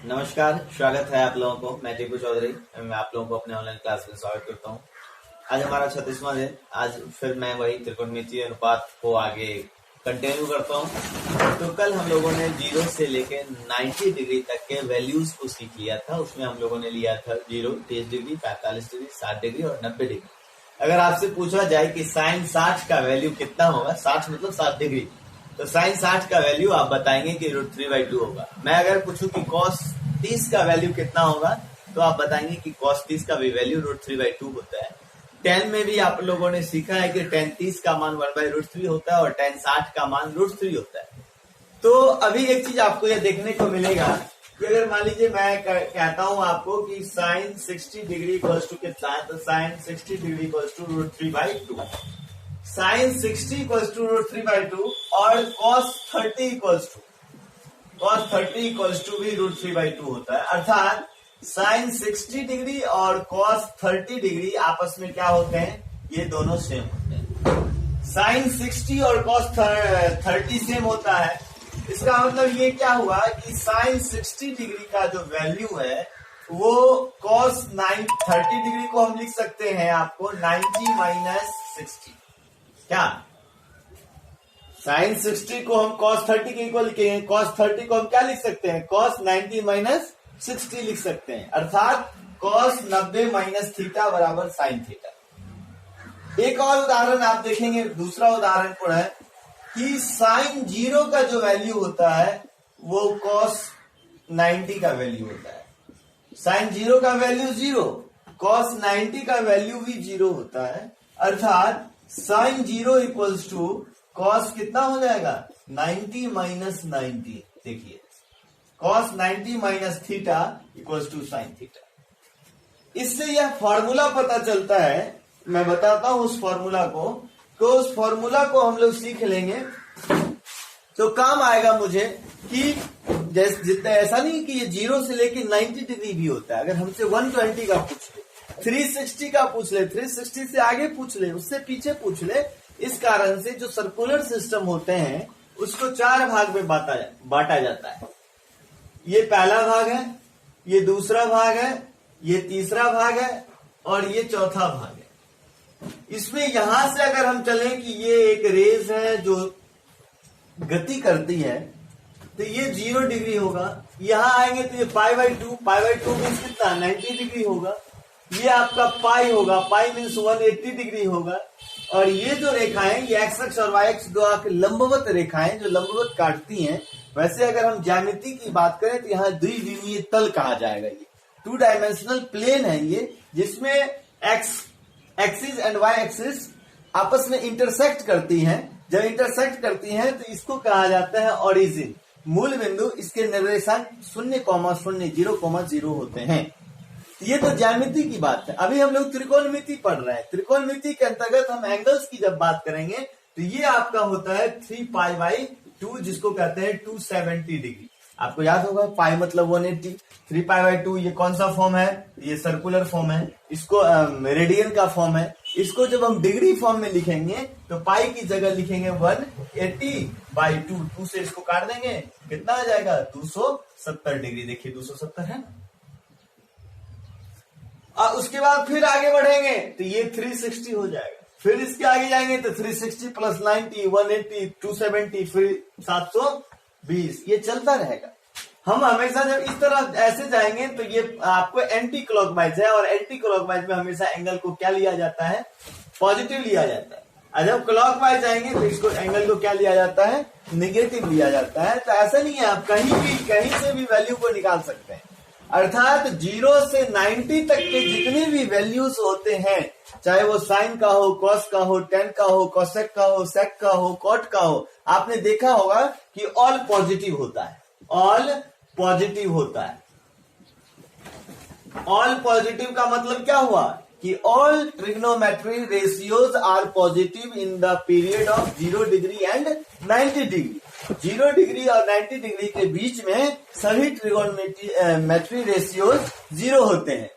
नमस्कार, स्वागत है आप लोगों को। मैं टीपू चौधरी, मैं आप लोगों को अपने ऑनलाइन क्लास में स्वागत करता हूं। आज हमारा 36वां दिन। आज फिर मैं वही त्रिकोणमितीय अनुपात को आगे कंटिन्यू करता हूं। तो कल हम लोगों ने 0 से लेके 90 डिग्री तक के वैल्यूज को सीख लिया था। उसमें हम लोगों ने लिया था 0, 30 डिग्री, 45 डिग्री, 60 डिग्री और 90 डिग्री। अगर आपसे पूछा जाए कि साइन 60 का वैल्यू कितना होगा, 60 मतलब 60 डिग्री, तो साइन 60 का वैल्यू आप बताएंगे कि √3/2 होगा। मैं अगर पूछूं कि कॉस 30 का वैल्यू कितना होगा, तो आप बताएंगे कि कॉस 30 का भी वैल्यू √3/2 होता है। tan में भी आप लोगों ने सीखा है कि tan 30 का मान 1/√3 होता है और tan 60 का मान √3 होता है। तो अभी एक चीज आपको यह देखने को मिलेगा कि अगर मान लीजिए मैं कहता हूं आपको कि साइन 60 डिग्री इक्वल्स टू कितना है, तो sine 60 degree equals to √3/2। Sine 60 equals to √3/2 और cos 30 इक्वल्स टू भी √3/2 होता है। अर्थात साइन 60 डिग्री और cos 30 डिग्री आपस में क्या होते हैं, ये दोनों सेम होते हैं। साइन 60 और cos 30 सेम होता है। इसका मतलब ये क्या हुआ कि साइन 60 डिग्री का जो वैल्यू है वो cos 30 डिग्री को हम लिख सकते हैं आपको 90 - 60। क्या साइन 60 को हम cos 30 के इक्वल लिखेंगे, cos 30 को हम क्या लिख सकते हैं, cos 90 - 60 लिख सकते हैं। अर्थात cos 90 - थीटा बराबर साइन थीटा। एक और उदाहरण आप देखेंगे, दूसरा उदाहरण को है कि साइन 0 का जो वैल्यू होता है वो cos 90 का वैल्यू होता है। साइन 0 का वैल्यू 0, cos 90 का वैल्यू भी 0 होता है। अर्थात साइन 0 इक्वल्स टू कॉस कितना हो जाएगा, 90 - 90। देखिए cos 90 - theta equals to sine theta. इससे यह फॉर्मूला पता चलता है, मैं बताता हूं उस फॉर्मूला को। तो उस फॉर्मूला को हम लोग सीख लेंगे तो काम आएगा मुझे कि जैसे जितना ऐसा नहीं कि ये 0 से लेके 90 डिग्री भी होता है। अगर हमसे 120 का पूछ ले, 360 का पूछ ले, 360 से आगे पूछ ले, उससे पीछे पूछ ले। इस कारण से जो सर्कुलर सिस्टम होते हैं उसको 4 भाग में बांटा जाता है। ये पहला भाग है, ये दूसरा भाग है, ये तीसरा भाग है और ये चौथा भाग है। इसमें यहां से अगर हम चलें कि ये एक रेस है जो गति करती है, तो ये 0 डिग्री होगा। यहां आएंगे तो ये π/2 मीन्स कितना, 90 डिग्री होगा। ये आपका पाई होगा, पाई मीन्स 180 डिग्री होगा। और ये जो रेखाएं, ये एक्स अक्ष और वाई अक्ष दो लंबवत रेखाएं जो लंबवत काटती हैं। वैसे अगर हम ज्यामिति की बात करें तो यहाँ द्विविमीय तल कहा जाएगा। ये 2 डायमेंशनल प्लेन है ये, जिसमें x axis and y axis आपस में इंटरसेक्ट करती हैं। जब इंटरसेक्ट करती हैं तो इसको कहा जाता है ओरिजिन, मूल बिंदु। इसके निर्देशांक 0,0, 0,0 होते हैं। ये तो ज्यामिति की बात है। अभी हम लोग त्रिकोणमिति पढ़ रहे हैं। त्रिकोणमिति के अंतर्गत हम एंगल्स की जब बात करेंगे तो ये आपका होता है 3π/2, जिसको कहते हैं 270 डिग्री। आपको याद होगा पाई मतलब 180, 3π/2 ये कौन सा फॉर्म है, ये सर्कुलर फॉर्म है। इसको रेडियन का फॉर्म है। इसको जब हम डिग्री फॉर्म में लिखेंगे तो पाई की जगह लिखेंगे 180/2। 2 से इसको काट देंगे, कितना आ जाएगा, 270 डिग्री। देखिए 270 है ना। उसके बाद फिर आगे बढ़ेंगे तो ये 360 हो जाएगा। फिर इसके आगे जाएंगे तो 360 + 90, 180, 270, फिर 720। ये चलता रहेगा। हम हमेशा जब इस तरह ऐसे जाएंगे तो ये आपको एंटी क्लॉकवाइज है, और एंटी क्लॉकवाइज में हमेशा एंगल को क्या लिया जाता है, पॉजिटिव लिया जाता है। और जब क्लॉकवाइज जाएंगे तो इसको एंगल को क्या लिया जाता है, निगेटिव लिया जाता है। तो ऐसा नहीं है, आप कहीं से भी वैल्यू को निकाल सकते हैं। अर्थात 0 से 90 तक के जितने भी वैल्यूज होते हैं, चाहे वो साइन का हो, कॉस का हो, टेन का हो, कॉसेक का हो, सेक का हो, कॉट का हो, आपने देखा होगा कि ऑल पॉजिटिव होता है। ऑल पॉजिटिव होता है। ऑल पॉजिटिव का मतलब क्या हुआ कि all trigonometry ratios are positive in the period of 0 degree and 90 degree. 0 degree और 90 डिग्री के बीच में सभी ट्रिगोनोमेट्री रेशियोज 0 होते हैं,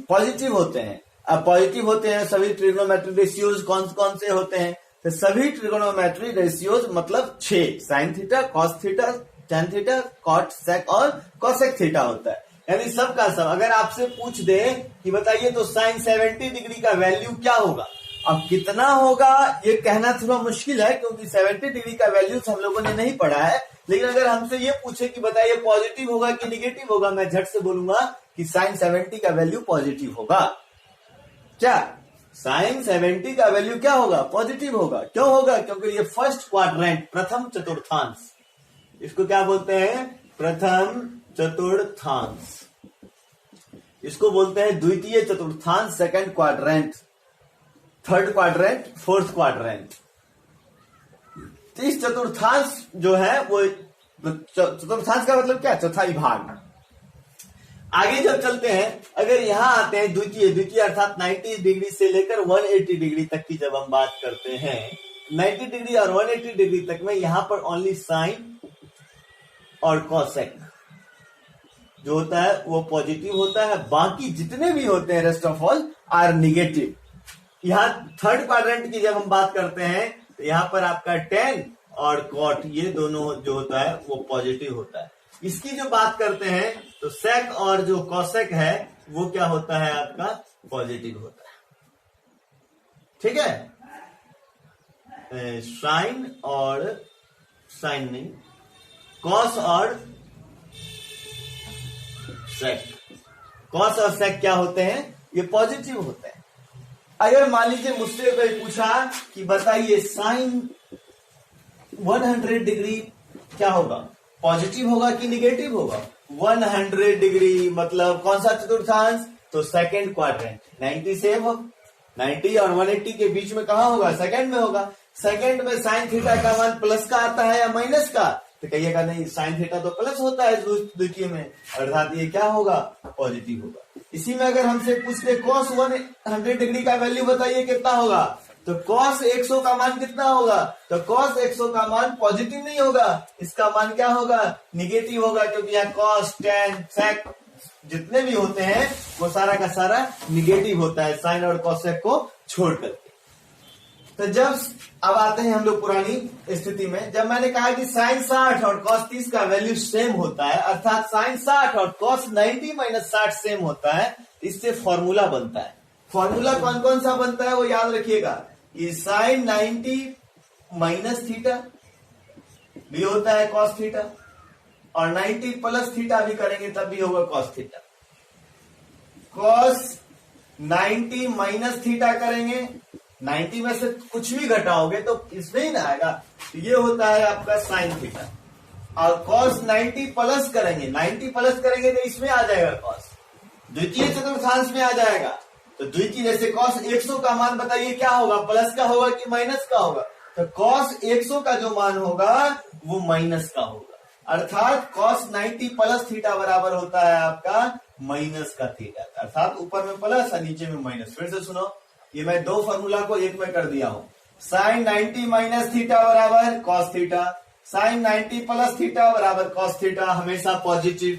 पॉजिटिव होते हैं। अब पॉजिटिव होते हैं सभी ट्रिगोनोमेट्री रेशियोज कौन कौन से होते हैं, तो सभी ट्रिगोनोमेट्री रेशियोज मतलब 6, sine theta, cos theta, tan theta, cot sec और cosec थीटा होता है। यानी सब का सब अगर आपसे पूछ दे कि बताइए तो sin 70 डिग्री का वैल्यू क्या होगा, अब कितना होगा ये कहना थोड़ा मुश्किल है क्योंकि 70 डिग्री का वैल्यू हम लोगों ने नहीं पढ़ा है। लेकिन अगर हमसे ये पूछे कि बताइए पॉजिटिव होगा कि निगेटिव होगा, मैं झट से बोलूंगा कि sin 70 का वैल्यू पॉजिटिव होगा। क्या sin 70 का वैल्यू क्या होगा? पॉजिटिव होगा। क्यों होगा? क्योंकि ये फर्स्ट क्वाड्रेंट, प्रथम चतुर्थांश, इसको क्या बोलते हैं? प्रथम चतुर्थांश। इसको बोलते हैं द्वितीय चतुर्थांश, second quadrant, third quadrant, fourth quadrant. तो इस चतुर्थांश जो है वो, चतुर्थांश का मतलब क्या? चौथाई भाग। आगे जब चलते हैं, अगर यहां आते हैं द्वितीय अर्थात 90 डिग्री से लेकर 180 डिग्री तक की जब हम बात करते हैं, 90 डिग्री और 180 डिग्री तक में यहां पर ओनली साइन और कॉसेक जो होता है वो पॉजिटिव होता है, बाकी जितने भी होते हैं rest of all are negative. यहां थर्ड क्वाड्रेंट की जब हम बात करते हैं तो यहां पर आपका tan और cot ये दोनों जो होता है वो पॉजिटिव होता है। इसकी जो बात करते हैं तो sec और जो cosec है वो क्या होता है? आपका पॉजिटिव होता है। ठीक है, साइन और साइन नहीं, cos और sec, cos और sec क्या होते हैं? ये पॉजिटिव होते हैं। अगर मान लीजिए मुझसे कोई पूछा कि बताइए साइन 100 डिग्री क्या होगा? पॉजिटिव होगा कि निगेटिव होगा? 100 डिग्री मतलब कौन सा चतुर्थांश? तो सेकंड क्वाड्रेंट। 90 से 90 और 180 के बीच में कहां होगा? सेकंड में होगा। सेकंड में साइन थीटा का मान प्लस का आता है या माइनस का? तो कहिएगा नहीं, साइन थीटा तो प्लस होता है द्वितीय में, अर्थात ये क्या होगा? पॉजिटिव होगा। इसी में अगर हमसे पूछते cos 100 डिग्री का वैल्यू बताइए कितना होगा, तो cos 100 का मान कितना होगा? तो cos 100 का मान पॉजिटिव नहीं होगा, इसका मान क्या होगा? निगेटिव होगा, क्योंकि यहाँ cos, tan, sec जितने भी होते हैं वो सारा का सारा निगेटिव होता है, साइन और cosec को छोड़ करके। तो जब अब आते हैं हम लोग पुरानी स्थिति में, जब मैंने कहा कि साइन 60 और cos 30 का वैल्यू सेम होता है, अर्थात साइन 60 और cos 90 माइनस 60 सेम होता है, इससे फॉर्मूला बनता है। फॉर्मूला कौन कौन सा बनता है वो याद रखिएगा कि साइन 90 माइनस थीटा भी होता है cos थीटा, और 90 प्लस थीटा भी करेंगे तब भी होगा cos theta. cos 90 minus theta करेंगे, 90 में से कुछ भी घटाओगे तो इसमें ही ना आएगा, तो ये होता है आपका साइन थीटा। और cos 90 प्लस करेंगे, 90 प्लस करेंगे तो इसमें आ जाएगा cos, द्वितीय चतुर्थांश में आ जाएगा। तो द्वितीय जैसे cos 100 का मान बताइए क्या होगा? प्लस का होगा कि माइनस का होगा? तो cos 100 का जो मान होगा वो माइनस का होगा, अर्थात cos 90 प्लस थीटा बराबर होता है आपका माइनस का थीटा, अर्थात ऊपर में प्लस और नीचे में माइनस। फिर से सुनो, ये मैं दो फॉर्मूला को एक में कर दिया हूं। साइन 90 माइनस थीटा बराबर cos theta, sine 90 plus theta बराबर cos थीटा, हमेशा पॉजिटिव।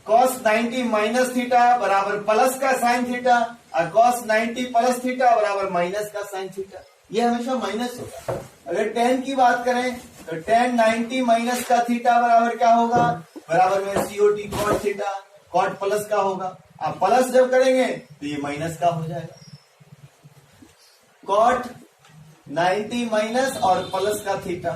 cos 90 माइनस थीटा बराबर प्लस का साइन थीटा, और cos 90 प्लस थीटा बराबर माइनस का साइन थीटा, ये हमेशा माइनस होगा। अगर tan की बात करें तो tan 90 माइनस का थीटा बराबर क्या होगा? बराबर में COT cot theta, cot plus का होगा। आप प्लस जब करेंगे तो ये माइनस का हो जाएगा। cot 90 माइनस और प्लस का थीटा,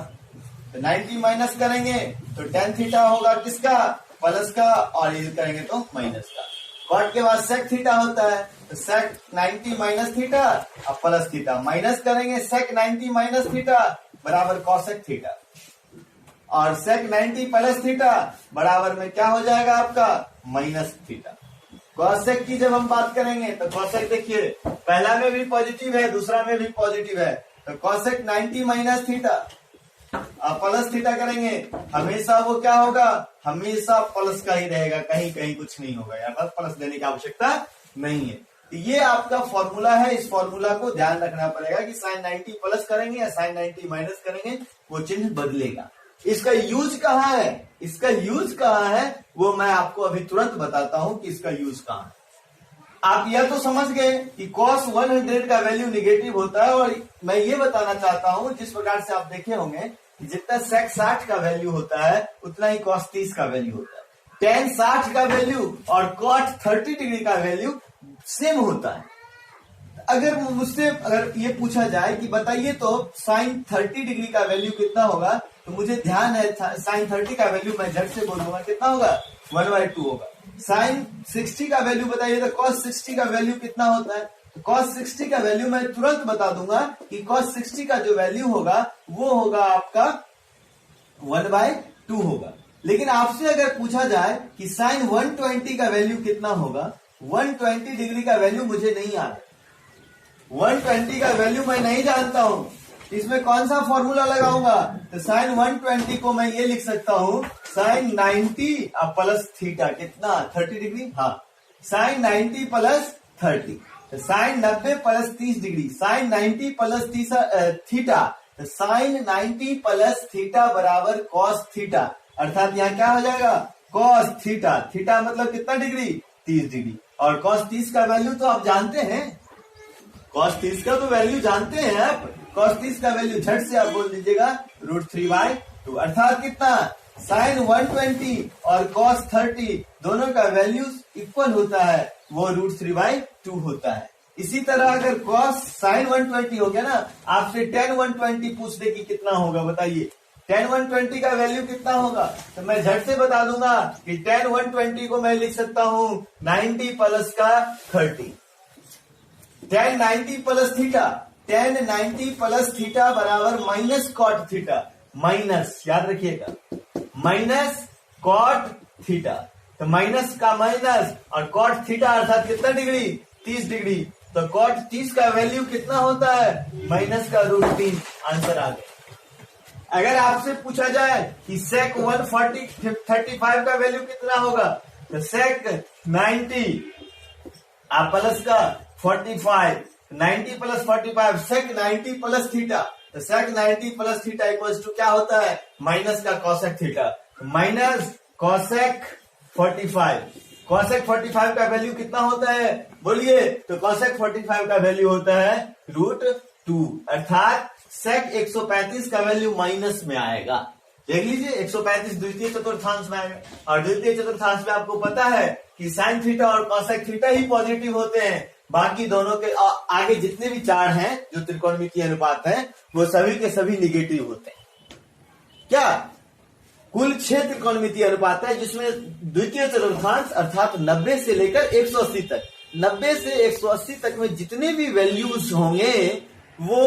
तो 90 माइनस करेंगे तो tan थीटा होगा किसका? प्लस का, और ये करेंगे तो माइनस का। cot के बाद sec थीटा होता है, तो sec 90 माइनस थीटा और प्लस थीटा, माइनस करेंगे sec 90 माइनस थीटा बराबर cosec थीटा, और sec 90 प्लस थीटा बराबर में क्या हो जाएगा आपका? Minus theta. cosec की जब हम बात करेंगे तो cosec देखिए पहला में भी पॉजिटिव है, दूसरा में भी पॉजिटिव है, तो cosec 90 minus theta plus theta करेंगे, हमेशा वो क्या होगा? हमेशा प्लस का ही रहेगा, कहीं कहीं कुछ नहीं होगा, यार बस प्लस देने की आवश्यकता नहीं है। तो ये आपका फॉर्मूला है, इस फॉर्मूला को ध्यान रखना पड़ेगा कि साइन 90 प्लस करेंगे या साइन 90 माइनस करेंगे वो चिन्ह बदलेगा। इसका यूज कहाँ है? इसका यूज कहाँ है वो मैं आपको अभी तुरंत बताता हूं कि इसका यूज कहाँ है। आप यह तो समझ गए कि cos 100 का वैल्यू निगेटिव होता है, और मैं ये बताना चाहता हूं जिस प्रकार से आप देखे होंगे कि जितना sec 60 का वैल्यू होता है उतना ही cos 30 का वैल्यू होता है। tan 60 का वैल्यू और cot 30 डिग्री का वैल्यू सेम होता है। अगर मुझसे अगर ये पूछा जाए कि बताइए तो sin 30 डिग्री का वैल्यू कितना होगा, तो मुझे ध्यान है sin 30 का वैल्यू मैं झट से बोलूंगा कितना होगा, 1/2 होगा। sin 60 का वैल्यू बताइए तो cos 60 का वैल्यू कितना होता है, तो cos 60 का वैल्यू मैं तुरंत बता दूंगा कि cos 60 का जो वैल्यू होगा वो होगा आपका 1/2 होगा। लेकिन आपसे अगर पूछा जाए कि sin 120 का वैल्यू कितना होगा, 120 डिग्री का वैल्यू मुझे नहीं आता, 120 का वैल्यू मैं नहीं जानता हूं, इसमें कौन सा फॉर्मूला लगाऊंगा, तो sin 120 को मैं ये लिख सकता हूं sin 90 प्लस थीटा कितना 30 डिग्री, हाँ sin 90 प्लस 30, तो sin 90 plus 30 degree, sin 90 plus theta, तो sin 90 प्लस थीटा बराबर cos थीटा, अर्थात यहाँ क्या हो जाएगा cos थीटा, थीटा मतलब कितना डिग्री 30 डिग्री, और cos 30 का वैल्यू तो आप जानते हैं, cos 30 का तो वैल्यू जानते हैं आप, cos 30 का वैल्यू झट से आप बोल दीजिएगा √3/2, अर्थात कितना sin 120 और cos 30 दोनों का वैल्यू इक्वल होता है, वो √3/2 होता है। इसी तरह अगर cos sin 120 हो गया ना, आपसे tan 120 पूछ दे कि कितना होगा बताइए, tan 120 का वैल्यू कितना होगा, तो मैं झट से बता दूंगा कि tan 120 को मैं लिख सकता हूं 90 प्लस का 30, tan 90 plus theta, tan 90 plus theta बराबर माइनस cot थीटा, माइनस याद रखिएगा माइनस cot थीटा, तो माइनस का माइनस और cot थीटा अर्थात कितना डिग्री 30 डिग्री, तो cot 30 का वैल्यू कितना होता है माइनस का √3, आंसर आ गया। अगर आपसे पूछा जाए कि sec 135 का वैल्यू कितना होगा, तो sec 90 प्लस का 45, 90 प्लस 45 sec 90 प्लस थीटा, तो sec 90 plus theta equals to क्या होता है माइनस का cosec theta, minus cosec 45, cosec 45 का वैल्यू कितना होता है बोलिए, तो cosec 45 का वैल्यू होता है √2, अर्थात sec 135 का वैल्यू माइनस में आएगा। देख लीजिए 135 द्वितीय चतुर्थांश में आएगा, और द्वितीय चतुर्थांश में आपको पता है कि sin थीटा और cosec थीटा ही पॉजिटिव होते हैं, बाकी दोनों के आगे जितने भी चार हैं जो त्रिकोणमितीय अनुपात हैं वो सभी के सभी निगेटिव होते हैं। क्या कुल 6 त्रिकोणमितीय अनुपात है जिसमें द्वितीय चतुर्थांश अर्थात 90 से लेकर 180 तक, 90 से 180 तक में जितने भी वैल्यूज होंगे वो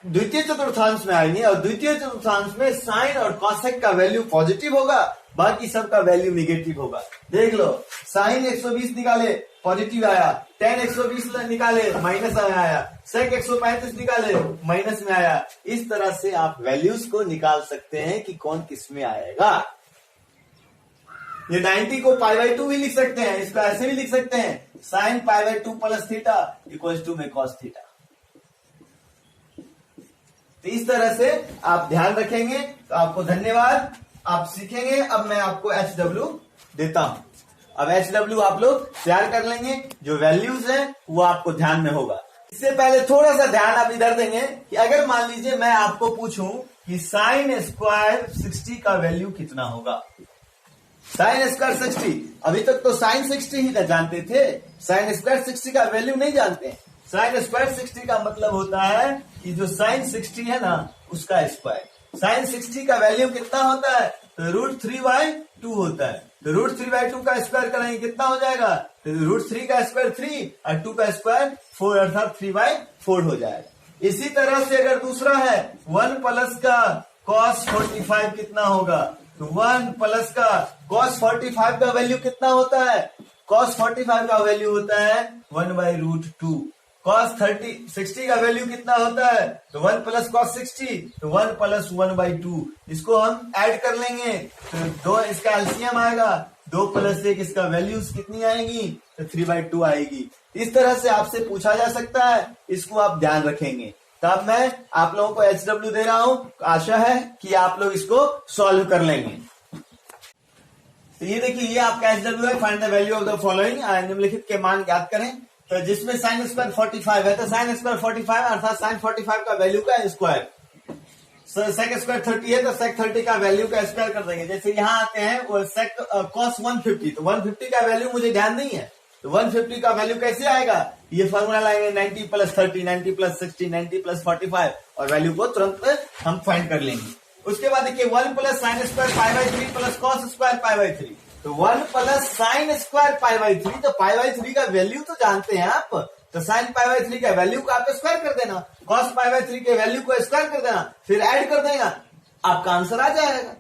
द्वितीय चतुर्थांश में आएंगे, और द्वितीय चतुर्थांश में साइन और कॉसेक का वैल्यू पॉजिटिव होगा, बाकी सब का वैल्यू निगेटिव होगा। देख लो साइन 120 निकाले पॉजिटिव आया, tan 120 निकाले माइनस में आया, sec 135 निकाले माइनस में आया। इस तरह से आप वैल्यूज को निकाल सकते हैं कि कौन किस में आएगा। ये 90 को π/2 भी लिख सकते हैं, इसको ऐसे भी लिख सकते हैं sin π/2 plus theta equals to में cos थीटा। तो इस तरह से आप ध्यान रखेंगे तो आपको धन्यवाद, आप सीखेंगे। अब मैं आपको HW देता हूं। अब HW आप लोग तैयार कर लेंगे, जो वैल्यूज हैं वो आपको ध्यान में होगा। इससे पहले थोड़ा सा ध्यान आप इधर देंगे कि अगर मान लीजिए मैं आपको पूछूं कि साइन स्क्वायर 60 का वैल्यू कितना होगा। साइन स्क्वायर 60, अभी तक तो साइन 60 ही ना जानते थे, साइन स्क्वायर 60 का वैल्यू नहीं जानते। साइन स्क्वायर 60 का मतलब होता है कि जो साइन 60 है ना उसका स्क्वायर। साइन 60 का वैल्यू कितना होता है, तो √3/2 होता है। तो √3/2 का स्क्वायर करेंगे कितना हो जाएगा, तो √3 का स्क्वायर 3 और 2 का स्क्वायर 4 अर्थात 3/4 हो जाएगा। इसी तरह से अगर दूसरा है 1 प्लस का cos 45 कितना होगा, तो 1 प्लस का cos 45 का वैल्यू कितना होता है, cos 45 का वैल्यू होता है 1/√2। cos 60 का वैल्यू कितना होता है, तो 1 प्लस cos 60, तो 1 प्लस 1/2। इसको हम ऐड कर लेंगे तो 2 इसका एलसीएम आएगा, 2 प्लस 1 इसका वैल्यूज कितनी आएगी, तो 3/2 आएगी। इस तरह से आपसे पूछा जा सकता है, इसको आप ध्यान रखेंगे। तब मैं आप लोगों को HW दे रहा हूं, आशा है कि आप लोग इसको सॉल्व कर लेंगे। तो ये देखिए, ये आपका HW है, find the value of the following, निम्नलिखित के मान ज्ञात करें। तो जिसमें साइन स्क्वायर 45 है, तो साइन स्क्वायर 45 अर्थात साइन 45 का वैल्यू का स्क्वायर। सेक स्क्वायर 30 है तो सेक 30 का वैल्यू का स्क्वायर कर देंगे। जैसे यहाँ आते हैं वो सेक कॉस 150, तो 150 का वैल्यू मुझे ध्यान नहीं है, तो 150 का वैल्यू कैसे आएगा, ये फॉर्मूला लाएंगे 90 प्लस 30, 90 प्लस 60, 90 प्लस 45 और वैल्यू को तुरंत हम फाइंड कर लेंगे। उसके बाद देखिए 1 plus sine square pi by 3 plus cos square pi by 3, तो 1 plus sine square pi by 3, तो पाई बाई 3 का वैल्यू तो जानते हैं आप, तो साइन पाई बाई 3 का वैल्यू को आप स्क्वायर कर देना, कॉस पाई बाई 3 के वैल्यू को स्क्वायर कर देना, फिर ऐड कर देगा, आपका आंसर आ जाएगा।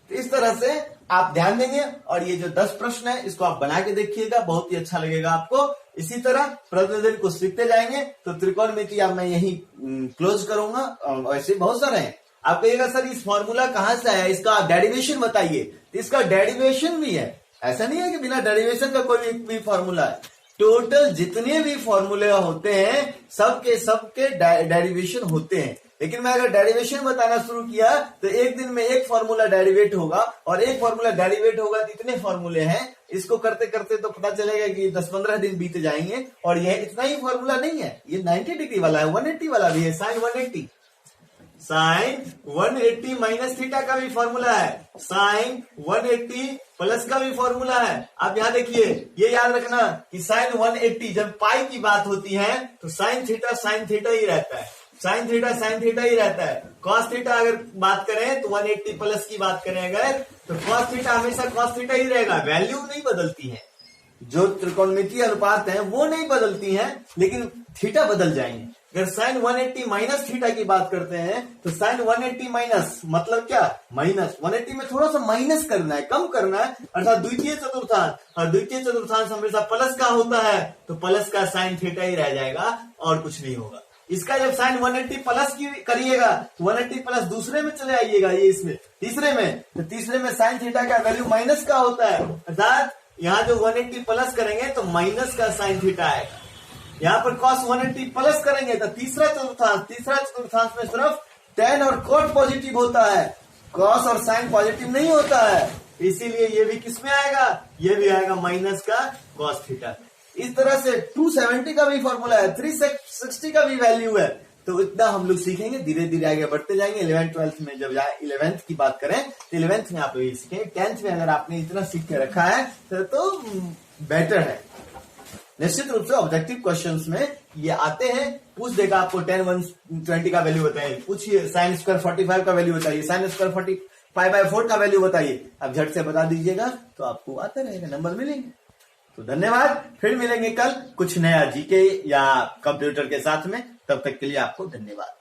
तो इस तरह से आप ध्यान देंगे और ये जो 10 प्रश्न है इसको आप बना के देखिएगा, बहुत ही अच्छा लगेगा आपको। इसी तरह प्रतिदिन को सीखते जाएंगे। तो त्रिकोणमिति अब मैं यही क्लोज करूंगा, ऐसे बहुत सारे हैं। आप कहिएगा सर इस फॉर्मूला कहां से आया, इसका आप डेरिवेशन बताइए, तो इसका डेरिवेशन भी है, ऐसा नहीं है कि बिना डेरिवेशन का कोई भी फॉर्मूला है। टोटल जितने भी फॉर्मूले होते हैं सबके डेरिवेशन होते हैं, लेकिन मैं अगर डेरिवेशन बताना शुरू किया तो एक दिन में एक फॉर्मूला डेरिवेट होगा और एक फॉर्मूला डेरिवेट होगा तो इतने फॉर्मूले हैं, इसको करते करते तो पता चलेगा कि 10-15 दिन बीत जाएंगे। और यह इतना ही फॉर्मूला नहीं है, ये 90 डिग्री वाला है, 180 वाला भी है, साइन 180 माइनस थीटा का भी फॉर्मूला है, साइन 180 प्लस का भी फॉर्मूला है। आप यहाँ देखिए, ये याद रखना कि साइन 180 जब पाई की बात होती है तो साइन थीटा ही रहता है, साइन थीटा ही रहता है। कॉस थीटा अगर बात करें तो 180 प्लस की बात करें अगर, तो कॉस थीटा हमेशा कॉस थीटा ही रहेगा, वैल्यू नहीं बदलती है। जो त्रिकोणमितीय अनुपात है वो नहीं बदलती हैं, लेकिन थीटा बदल जाएंगे। अगर साइन 180 माइनस थीटा की बात करते हैं तो साइन 180 माइनस मतलब क्या, माइनस 180 में थोड़ा सा माइनस करना है, कम करना है, अर्थात द्वितीय चतुर्थांश, और द्वितीय चतुर्थांश हमेशा प्लस का होता है, तो प्लस का साइन थीटा ही रह जाएगा और कुछ नहीं होगा। इसका जब साइन 180 प्लस की करिएगा तो 180 प्लस दूसरे में चले आइएगा, ये इसमें तीसरे में, तो तीसरे में साइन थीटा का वैल्यू माइनस का होता है, अर्थात यहाँ जो 180 प्लस करेंगे तो माइनस का साइन थीटा आएगा। यहाँ पर cos 180 प्लस करेंगे तो तीसरा चतुर्थांश में सिर्फ tan और cot पॉजिटिव होता है, cos और sin पॉजिटिव नहीं होता है, इसीलिए ये भी किसमें आएगा, ये भी आएगा माइनस का cos थीटा। इस तरह से 270 का भी फॉर्मूला है, 360 का भी वैल्यू है। तो इतना हम लोग सीखेंगे, धीरे धीरे आगे बढ़ते जाएंगे। 11th-12th में जब जाए 11th की बात करें तो 11th में आप ये सीखेंगे। 10th में अगर आपने इतना सीख के रखा है तो बेटर है। निश्चित रूप से ऑब्जेक्टिव क्वेश्चंस में ये आते हैं, पूछ देगा आपको 10 120 का वैल्यू बताइए, पूछिए साइन स्क्वायर 45 का वैल्यू बताइए, साइन स्क्वायर 45/4 का वैल्यू बताइए, अब झट से बता दीजिएगा तो आपको आता रहेगा, नंबर मिलेंगे। तो धन्यवाद, फिर मिलेंगे कल कुछ नया जीके या कंप्यूटर के साथ में, तब तक के लिए आपको धन्यवाद।